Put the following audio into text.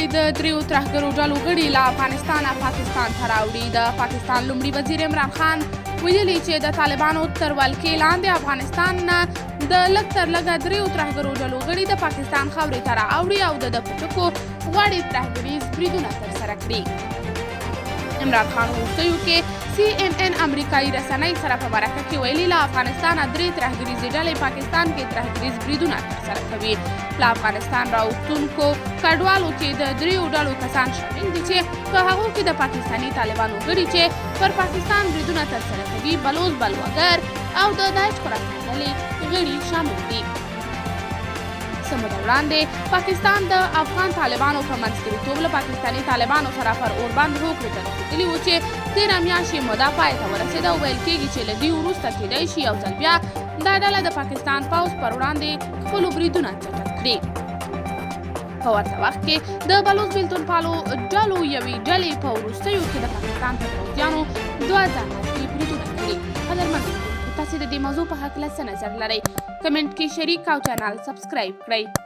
وړاندې د دریو ترهګرو ډلو غړي له افغانستانه پاکستان ته راوړي. د پاکستان لومړي وزیر عمران خان ویلي چې د طالبانو تر ولکې لاندې افغانستان نه د لږ تر لږه دریو ترهګرو ډلو غړي د پاکستان خاورې ته راوړي او د په ټکو غواړي ترهګریز بریدونه ترسره کړي. عمران خان وروستیو کې CNN امریکایي رسنۍ سره په مرکه کې ویلي له افغانستانه درې ترهګریزې ډلې پاکستان کې ترهګریز بریدونه ترسره کوي. له افغانستان راوتونکو کډوالو کې د دریو ډلو کسان شامل دي چې په هغو کې د پاکستاني طالبانو غړي چې پر پاکستان بریدونه ترسره کوي، بلوچ بلوګر او د داعش خراسان ډلې غړي شامل دي. څه موده وړاندې پاکستان د افغان طالبانو په منځګړیتوب له پاکستاني طالبانو سره پر اوربند هوکړې ته رسېدلي وو چې تېره میاشت یې موده پای ته ورسېده او ویل کېږي چې له دې وروسته کېدای شي یو ځل بیا دا ډله د پاکستان پوځ پر وړاندې خپلو بریدونه چټک کړي. په ورته وخت کې د بلوچ بېلتون پالو ډلو یوې ډلې په وروستیو کې د پاکستان پر پوځیانو 2 ځانګړي بریدونه کړي. قدرمن تاسې د دې موضوع په هکله څه نظر لرئ؟ کمنټ کې شریک او چینل سبسکرایب کړئ.